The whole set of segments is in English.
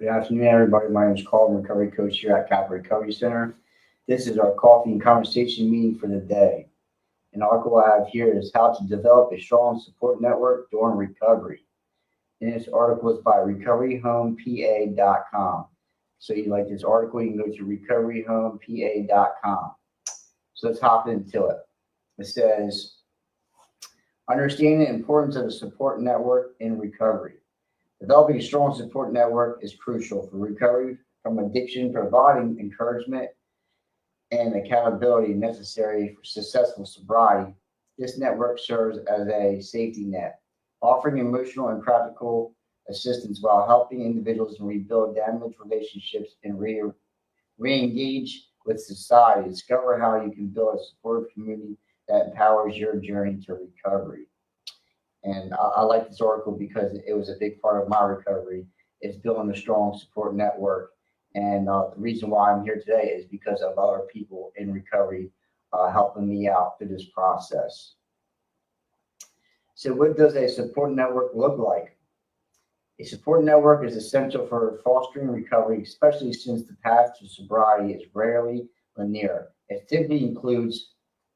Good afternoon, everybody. My name is Carl, I'm a recovery coach here at Capital Recovery Center. This is our coffee and conversation meeting for the day. An article I have here is how to develop a strong support network during recovery. And this article is by recoveryhomepa.com. So you like this article, you can go to recoveryhomepa.com. So let's hop into it. It says, understanding the importance of a support network in recovery. Developing a strong support network is crucial for recovery from addiction, providing encouragement and accountability necessary for successful sobriety. This network serves as a safety net, offering emotional and practical assistance while helping individuals rebuild damaged relationships and re-engage with society. Discover how you can build a supportive community that empowers your journey to recovery. And I like this article because it was a big part of my recovery, is building a strong support network. And the reason why I'm here today is because of other people in recovery helping me out through this process. So what does a support network look like? A support network is essential for fostering recovery, especially since the path to sobriety is rarely linear. It typically includes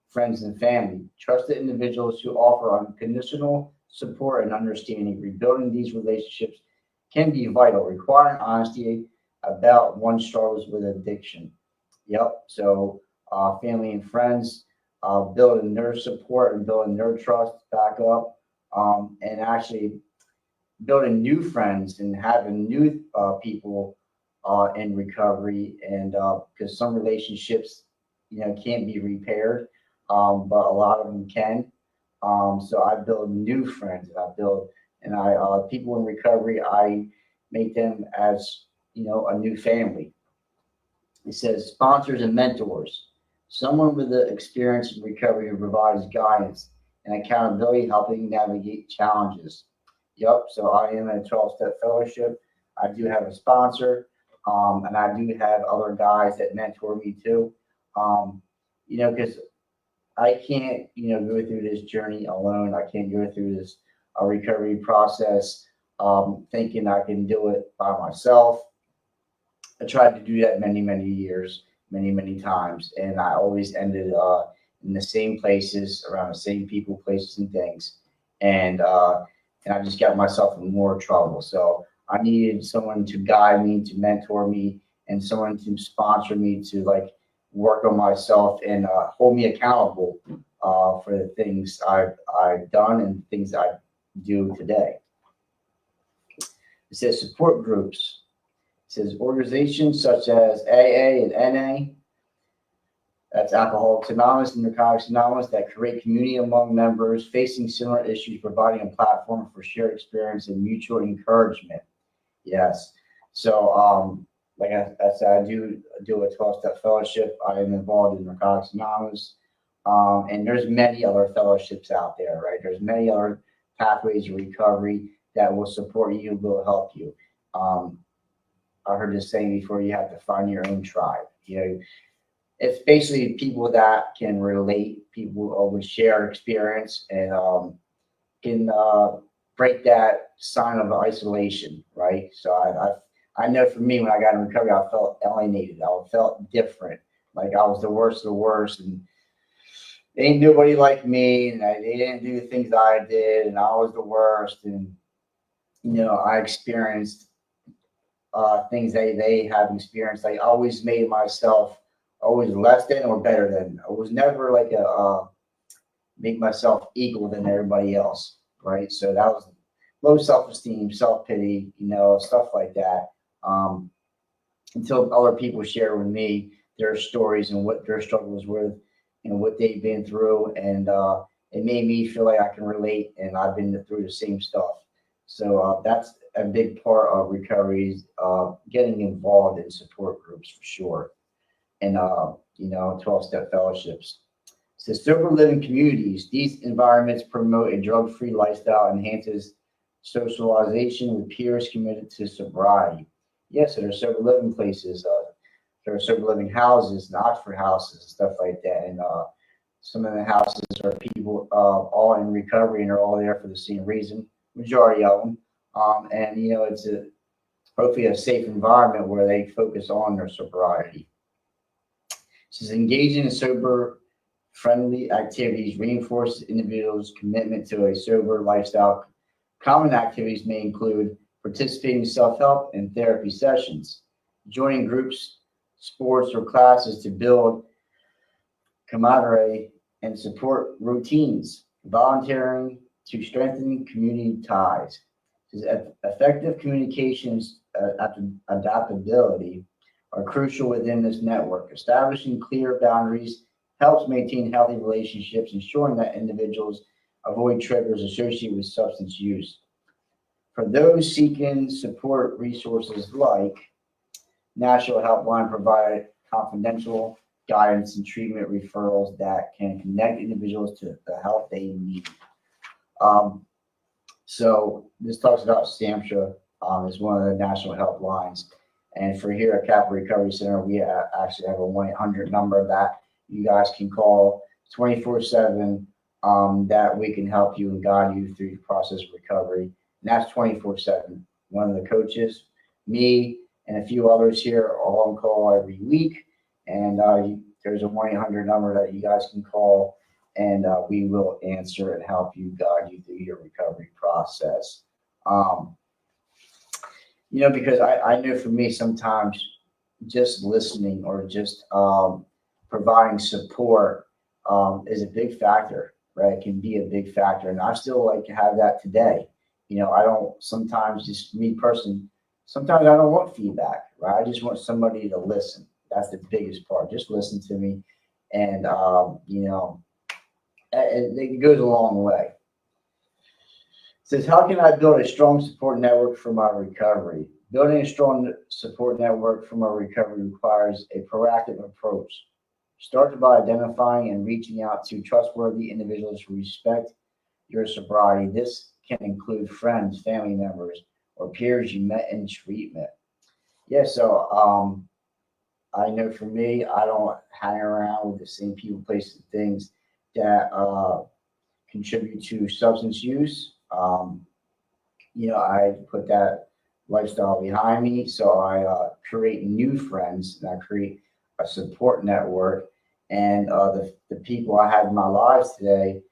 friends and family, trusted individuals who offer unconditional support and understanding. Rebuilding these relationships can be vital, requiring honesty about one's struggles with addiction. So family and friends, building their support and building their trust back up, and actually building new friends and having new people in recovery. And because some relationships, can't be repaired, but a lot of them can. So I build new friends. People in recovery, I make them as a new family. It says sponsors and mentors. Someone with the experience in recovery who provides guidance and accountability, helping navigate challenges. So I am in a 12-step fellowship. I do have a sponsor, and I do have other guys that mentor me too. Because I can't, go through this journey alone. I can't go through this recovery process thinking I can do it by myself. I tried to do that many, many years, many, many times, and I always ended in the same places, around the same people, places, and things, and I just got myself in more trouble. So I needed someone to guide me, to mentor me, and someone to sponsor me to work on myself and hold me accountable for the things I've done and things I do today. It says support groups. It says organizations such as AA and NA, that's Alcoholics Anonymous and Narcotics Anonymous, that create community among members facing similar issues, providing a platform for shared experience and mutual encouragement. Yes. So, like I said, I do a 12-step fellowship. I am involved in Narcotics Anonymous, and there's many other fellowships out there, right? There's many other pathways of recovery that will support you, will help you. I heard this saying before: you have to find your own tribe. It's basically people that can relate, people with shared experience, and can break that sign of isolation, right? So I know for me, when I got in recovery, I felt alienated. I felt different, like I was the worst of the worst, and ain't nobody like me, and they didn't do the things I did, and I was the worst. And I experienced things they have experienced. I always made myself always less than or better than. I was never like make myself equal than everybody else, right? So that was low self-esteem, self-pity, stuff like that. Until other people share with me their stories and what their struggles were and what they've been through, and it made me feel like I can relate, and I've been through the same stuff. So that's a big part of recovery, getting involved in support groups for sure, and 12-step fellowships. So sober living communities. These environments promote a drug-free lifestyle, enhances socialization with peers committed to sobriety. Yes, so there's sober living places. There are sober living houses and Oxford houses and stuff like that. And some of the houses are people all in recovery, and they're all there for the same reason. Majority of them. And it's hopefully a safe environment where they focus on their sobriety. It says engaging in sober friendly activities reinforces individuals' commitment to a sober lifestyle. Common activities may include participating in self-help and therapy sessions, joining groups, sports, or classes to build camaraderie and support routines, volunteering to strengthen community ties. Effective communications adaptability are crucial within this network. Establishing clear boundaries helps maintain healthy relationships, ensuring that individuals avoid triggers associated with substance use. For those seeking support, resources like National Helpline provide confidential guidance and treatment referrals that can connect individuals to the help they need. So this talks about SAMHSA is one of the national helplines. And for here at Capital Recovery Center, we actually have a 1-800 number that you guys can call 24/7 that we can help you and guide you through the process of recovery. And that's 24/7. One of the coaches, me, and a few others here are on call every week. And there's a 1-800 number that you guys can call, and we will answer and help you, guide you through your recovery process. Because I know for me, sometimes just listening or just providing support is a big factor, right? It can be a big factor. And I still like to have that today. I don't sometimes, just me personally, sometimes I don't want feedback, right? I just want somebody to listen. That's the biggest part. Just listen to me. And, it goes a long way. It says, how can I build a strong support network for my recovery? Building a strong support network for my recovery requires a proactive approach. Start by identifying and reaching out to trustworthy individuals who respect your sobriety. This can include friends, family members, or peers you met in treatment. Yeah, so I know for me, I don't hang around with the same people, places, and things that contribute to substance use. I put that lifestyle behind me, so I create new friends and I create a support network. And the people I have in my lives today,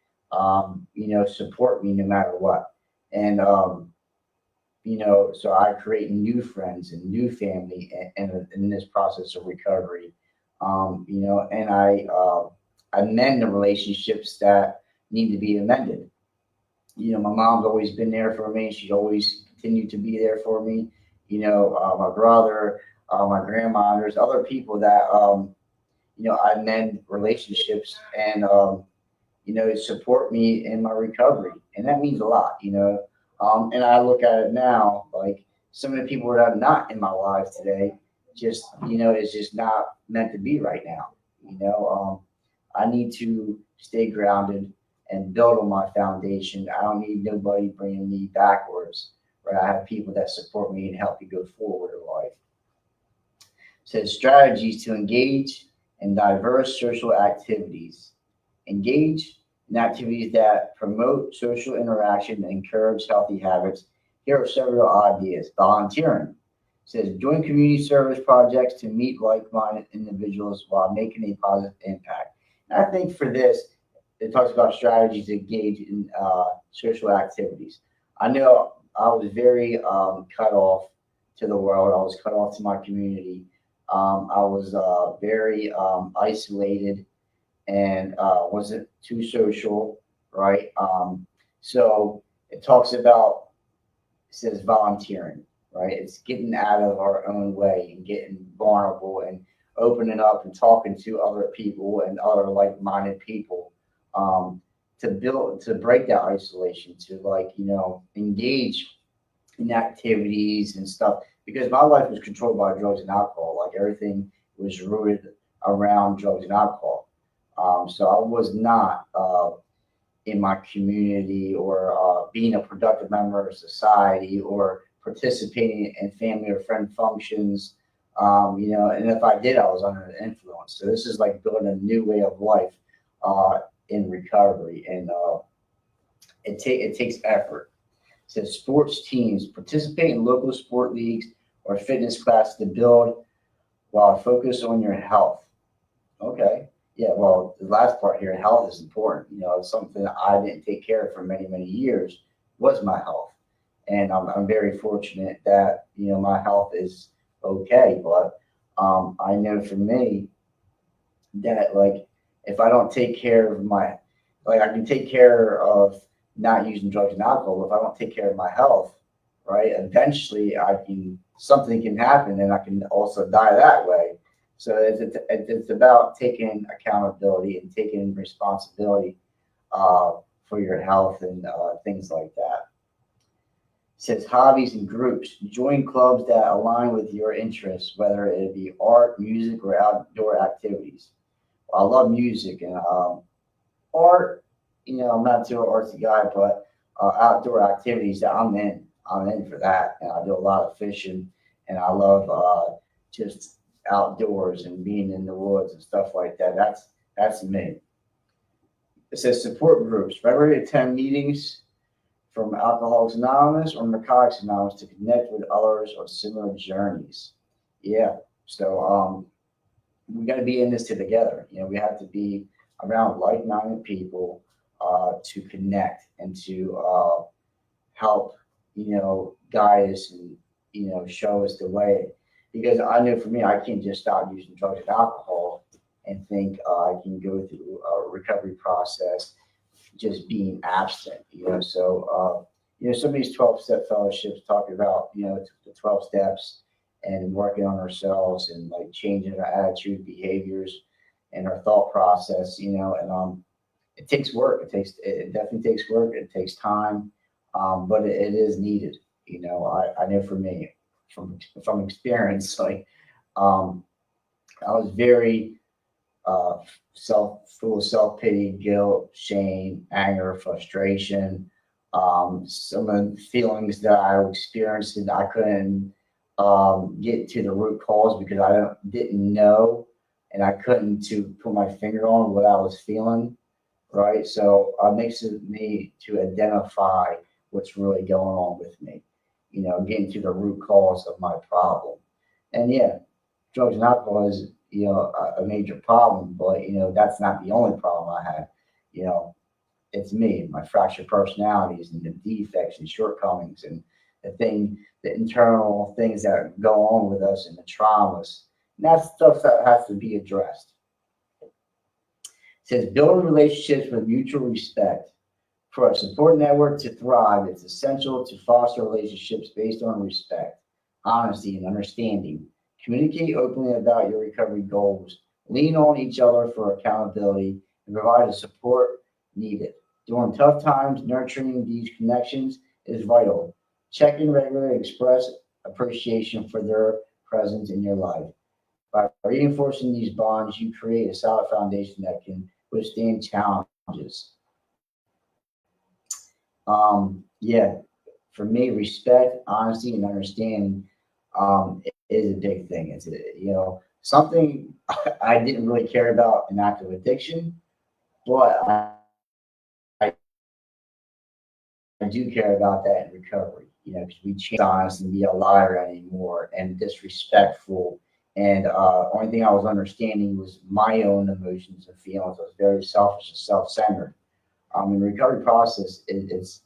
support me no matter what. And so I create new friends and new family and in this process of recovery. And I amend the relationships that need to be amended. My mom's always been there for me. She's always continued to be there for me. My brother, my grandma, there's other people that, I amend relationships and, support me in my recovery. And that means a lot, and I look at it now, like some of the people that are not in my life today, just, it's just not meant to be right now. I need to stay grounded and build on my foundation. I don't need nobody bringing me backwards, right? I have people that support me and help me go forward in life. It says strategies to engage in diverse social activities. Engage in activities that promote social interaction and encourage healthy habits. Here are several ideas. Volunteering. It says join community service projects to meet like-minded individuals while making a positive impact. And I think for this, it talks about strategies to engage in social activities. I know I was very cut off to the world. I was cut off to my community. I was very isolated and wasn't too social, right? So it talks about, it says volunteering, right? It's getting out of our own way and getting vulnerable and opening up and talking to other people and other like-minded people to break that isolation, to engage in activities and stuff, because my life was controlled by drugs and alcohol. Like everything was rooted around drugs and alcohol. So I was not in my community or being a productive member of society or participating in family or friend functions. And if I did, I was under the influence. So this is like building a new way of life in recovery, and it takes effort. It says sports teams participate in local sport leagues or fitness class to build while focus on your health. Okay. Yeah, well, the last part here, health is important. It's something that I didn't take care of for many, many years was my health. And I'm very fortunate that, my health is okay. But I know for me that, like, if I don't take care of like, I can take care of not using drugs and alcohol. But if I don't take care of my health, right, eventually something can happen and I can also die that way. So it's about taking accountability and taking responsibility for your health and things like that. It says hobbies and groups. Join clubs that align with your interests, whether it be art, music, or outdoor activities. I love music and art. I'm not too artsy guy, but outdoor activities that I'm in. I'm in for that, and I do a lot of fishing, and I love just outdoors and being in the woods and stuff like that. That's me. It says support groups. Regularly attend meetings from Alcoholics Anonymous or Narcotics Anonymous to connect with others on similar journeys. Yeah. So we got to be in this together. We have to be around like-minded people to connect and to help, guide us and, show us the way. Because I know for me, I can't just stop using drugs and alcohol and think I can go through a recovery process just being absent. So some of these 12-step fellowships talk about, the 12 steps and working on ourselves and like changing our attitude, behaviors, and our thought process, and it takes work. It definitely takes work. It takes time, but it is needed. I know for me, from experience, like I was very full of self-pity, guilt, shame, anger, frustration. Some of the feelings that I experienced that I couldn't get to the root cause because I didn't know and I couldn't to put my finger on what I was feeling, right? So it makes it me to identify what's really going on with me, getting to the root cause of my problem. And yeah, drugs and alcohol is, a major problem, but, that's not the only problem I had. You know, it's me, my fractured personalities and the defects and shortcomings and the internal things that go on with us and the traumas. And that's stuff that has to be addressed. It says build relationships with mutual respect. For a support network to thrive, it's essential to foster relationships based on respect, honesty, and understanding. Communicate openly about your recovery goals. Lean on each other for accountability and provide the support needed. During tough times, nurturing these connections is vital. Check in regularly, express appreciation for their presence in your life. By reinforcing these bonds, you create a solid foundation that can withstand challenges. Yeah, for me, respect, honesty, and understanding is a big thing. It's something I didn't really care about in active addiction, but I do care about that in recovery. Because we can't be honest and be a liar anymore and disrespectful. And only thing I was understanding was my own emotions and feelings. I was very selfish and self-centered. In the recovery process, it's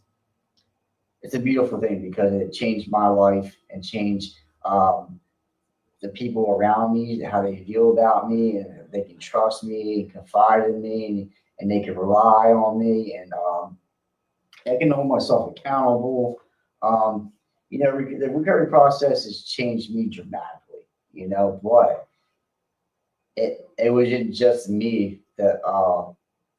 a beautiful thing because it changed my life and changed the people around me, how they feel about me, and they can trust me, and confide in me, and they can rely on me, and I can hold myself accountable. The recovery process has changed me dramatically, but it wasn't just me that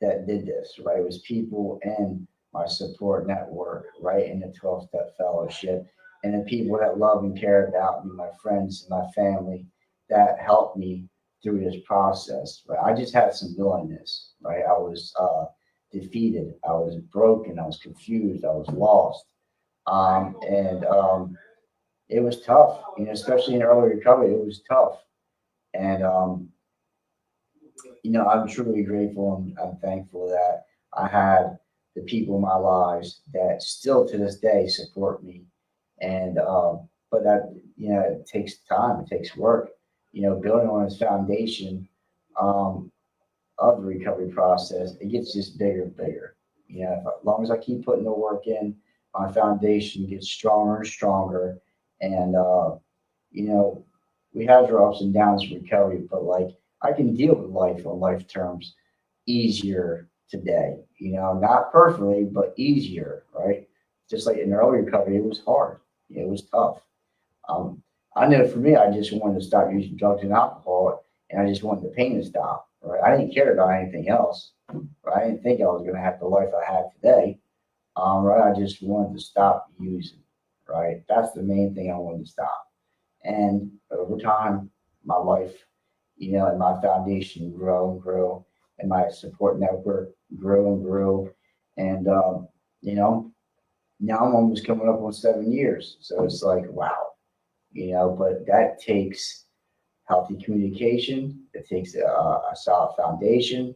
did this, right? It was people in my support network, right, in the 12-step fellowship, and the people that love and care about me, my friends and my family, that helped me through this process. Right, I just had some willingness, right? I was defeated, I was broken, I was confused, I was lost, and it was tough, especially in early recovery. It was tough, and I'm truly grateful and I'm thankful that I had the people in my lives that still to this day support me and but that, it takes time, it takes work, building on his foundation, um, of the recovery process, it gets just bigger and bigger. As long as I keep putting the work in, my foundation gets stronger and stronger. And, you know, we have our ups and downs in recovery, but like I can deal with life on life terms easier today. Not perfectly, but easier, right? Just like in early recovery, it was hard. It was tough. Um, I know for me, I just wanted to stop using drugs and alcohol, and I just wanted the pain to stop. Right? I didn't care about anything else. Right? I didn't think I was going to have the life I have today. Right? I just wanted to stop using. Right? That's the main thing I wanted to stop. And over time, my life, and my foundation grew and grew, and my support network grew and grew, and you know, now I'm almost coming up on 7 years. So it's like, wow, but that takes healthy communication. It takes a solid foundation,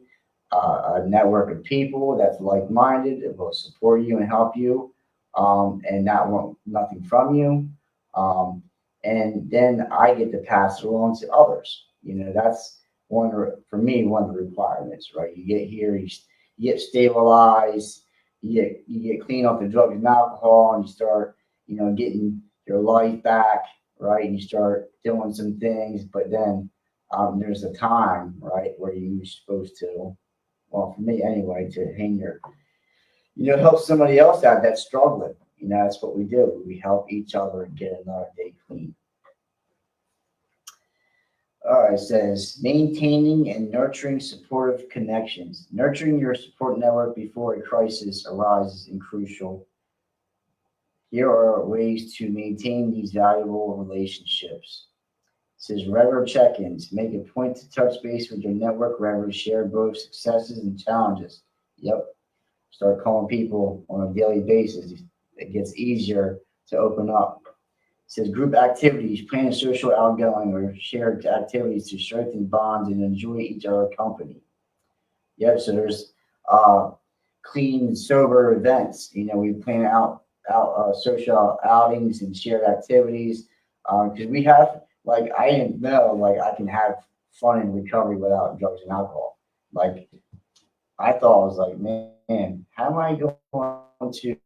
a network of people that's like-minded. It will support you and help you, and not want nothing from you. Um, and then I get to pass it along to others. That's for me, one of the requirements, right? You get here, you get stabilized, you get clean off the drugs and alcohol, and you start, getting your life back, right? And you start doing some things, but then there's a time, right, where you're supposed to, well, for me anyway, to hang your, help somebody else out that's struggling. That's what we do. We help each other get another day clean. All right, it says maintaining and nurturing supportive connections. Nurturing your support network before a crisis arises is crucial. Here are ways to maintain these valuable relationships. It says regular check-ins. Make a point to touch base with your network regularly. Share both successes and challenges. Yep. Start calling people on a daily basis. It gets easier to open up. It says group activities. Plan a social outgoing or shared activities to strengthen bonds and enjoy each other's company. Yep. So there's clean and sober events. We plan out social outings and shared activities because we have, like, I didn't know, like, I can have fun in recovery without drugs and alcohol. Like, I thought, I was like, man, how am I going to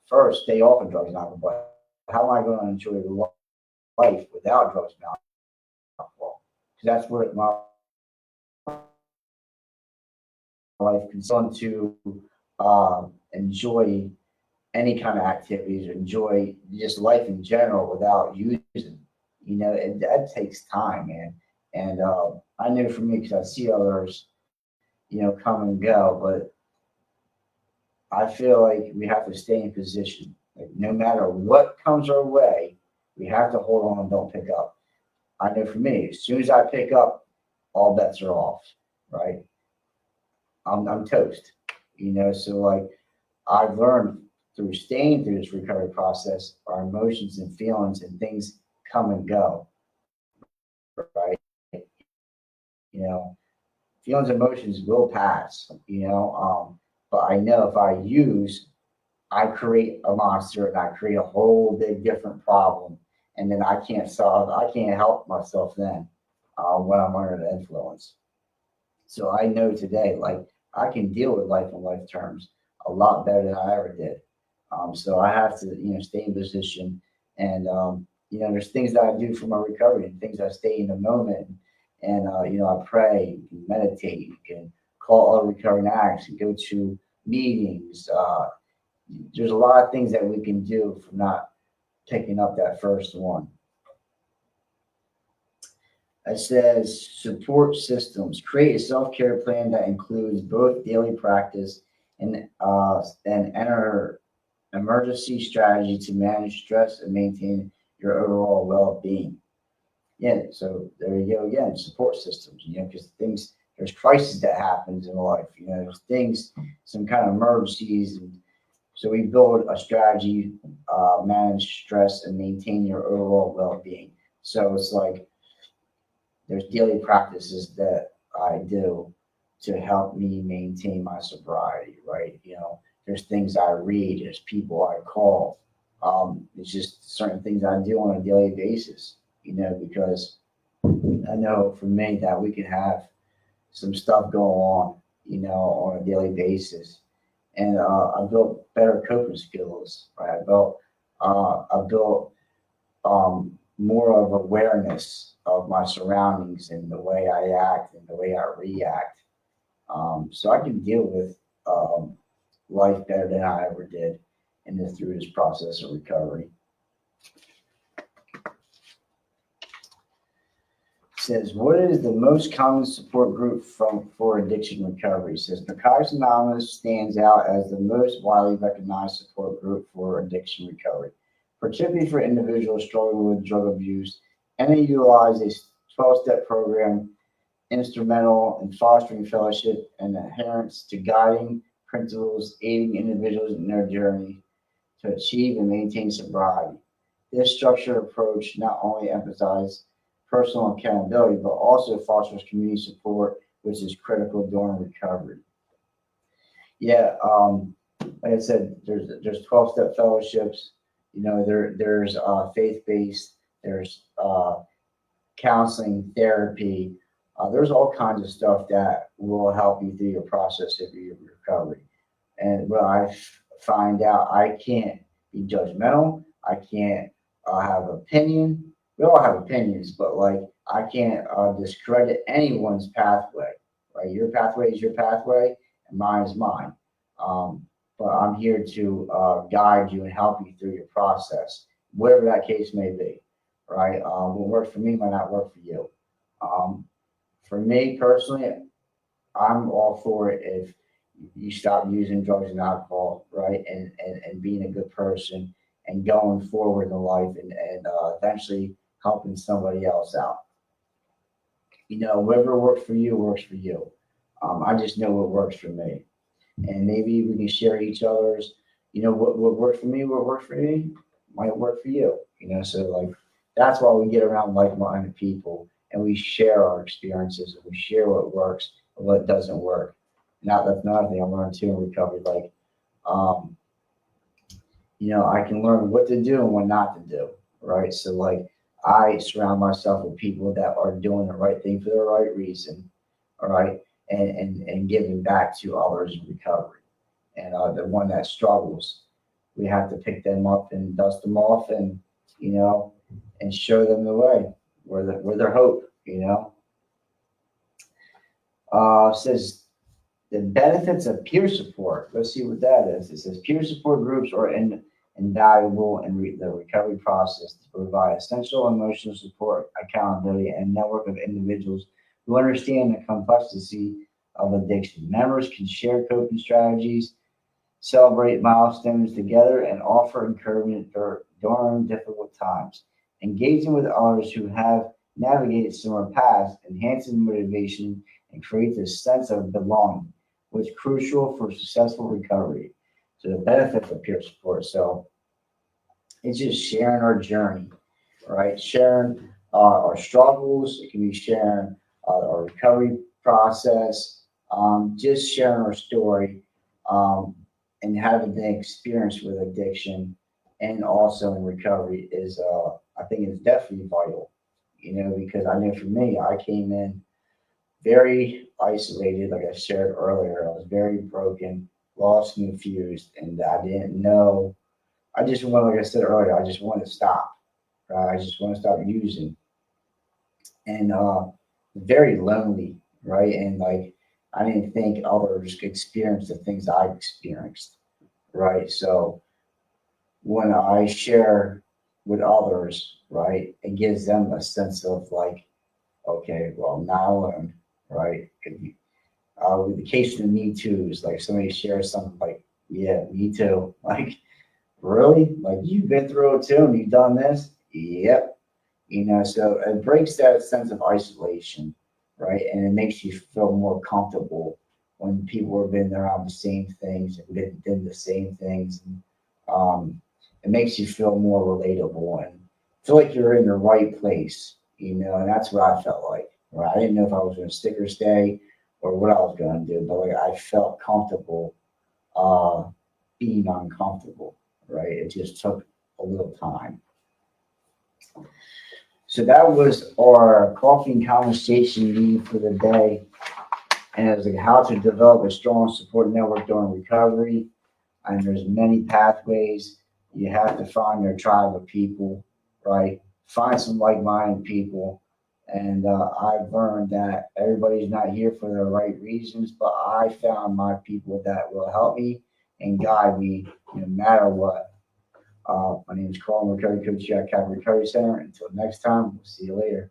first stay off of drugs and alcohol, but how am I going to enjoy life without drugs and alcohol? Because that's what my life concerns, to enjoy any kind of activities, or enjoy just life in general without using. And that takes time, man. And I know for me, because I see others, come and go, but I feel like we have to stay in position. Like, no matter what comes our way, we have to hold on and don't pick up. I know for me, as soon as I pick up, all bets are off, right? I'm toast. So like I've learned through staying through this recovery process, our emotions and feelings and things come and go, right? You know, Feelings and emotions will pass, but I know if I use, I create a monster and I create a whole big different problem, and then I can't help myself then when I'm under the influence. So I know today, like, I can deal with life on life terms a lot better than I ever did. So I have to, stay in position, and there's things that I do for my recovery, and things I stay in the moment, and I pray, you can meditate, you can call other recovering acts, and go to meetings. There's a lot of things that we can do for not picking up that first one. It says support systems. Create a self-care plan that includes both daily practice and enter emergency strategy to manage stress and maintain your overall well-being. Yeah, so there you go again. Support systems. Because there's crises that happens in life. There's things, some kind of emergencies, and so we build a strategy, manage stress, and maintain your overall well-being. So it's like there's daily practices that I do to help me maintain my sobriety, right? There's things I read, there's people I call, It's just certain things I do on a daily basis, because I know for me that we can have some stuff go on, on a daily basis. And I built better coping skills, right? I built more of awareness of my surroundings and the way I act and the way I react. So I can deal with life better than I ever did through this process of recovery. Says, what is the most common support group for addiction recovery? Says, Narcotics Anonymous stands out as the most widely recognized support group for addiction recovery, particularly for individuals struggling with drug abuse, and they utilize a 12-step program instrumental in fostering fellowship and adherence to guiding principles, aiding individuals in their journey to achieve and maintain sobriety. This structured approach not only emphasizes personal accountability, but also fosters community support, which is critical during recovery. Yeah, like I said, there's 12-step fellowships. There's faith-based, there's counseling, therapy. There's all kinds of stuff that will help you through your process of your recovery. And what I find out, I can't be judgmental. I can't have opinion. We all have opinions, but I can't discredit anyone's pathway. Right, your pathway is your pathway, and mine is mine. But I'm here to guide you and help you through your process, whatever that case may be. Right, what works for me might not work for you. For me personally, I'm all for it if you stop using drugs and alcohol, right, and being a good person and going forward in life and eventually helping somebody else out. Whatever works for you works for you. I just know what works for me, and maybe we can share each other's. What works for me, what works for me, might work for you. So that's why we get around like-minded people and we share our experiences and we share what works and what doesn't work. Now that's another thing I learned too in recovery. I can learn what to do and what not to do, right? So I surround myself with people that are doing the right thing for the right reason, all right, and giving back to others in recovery. And the one that struggles, we have to pick them up and dust them off and and show them the way where their hope. Says the benefits of peer support. Let's see what that is. It says peer support groups are invaluable in the recovery process to provide essential emotional support, accountability, and network of individuals who understand the complexity of addiction. Members can share coping strategies, celebrate milestones together, and offer encouragement during difficult times. Engaging with others who have navigated similar paths enhances motivation and creates a sense of belonging, which is crucial for successful recovery. So the benefits of peer support. So it's just sharing our journey, right? Sharing our struggles. It can be sharing our recovery process, just sharing our story, and having the experience with addiction and also in recovery is, I think it's definitely vital, because I know for me, I came in very isolated, like I shared earlier. I was very broken, lost, and confused, and I didn't know. I just wanted, like I said earlier, I just wanted to stop. Right? I just want to stop using, and very lonely, right? And I didn't think others could experience the things I experienced, right? So when I share with others, right, it gives them a sense of okay, well, I'm not alone, right? With the case of the Me Too's, somebody shares something yeah, me too. Really? You've been through it too and you've done this? Yep. So it breaks that sense of isolation, right? And it makes you feel more comfortable when people have been around the same things and did the same things. And, it makes you feel more relatable and feel like you're in the right place, and that's what I felt like. Right? I didn't know if I was going to stick or stay or what I was going to do, but I felt comfortable being uncomfortable, right? It just took a little time. So that was our coffee and conversation meeting for the day. And it was like how to develop a strong support network during recovery. And there's many pathways. You have to find your tribe of people, right? Find some like-minded people. And I've learned that everybody's not here for the right reasons, but I found my people that will help me and guide me no matter what. My name is Carl, I'm a recovery coach here at Capital Recovery Center. Until next time, we'll see you later.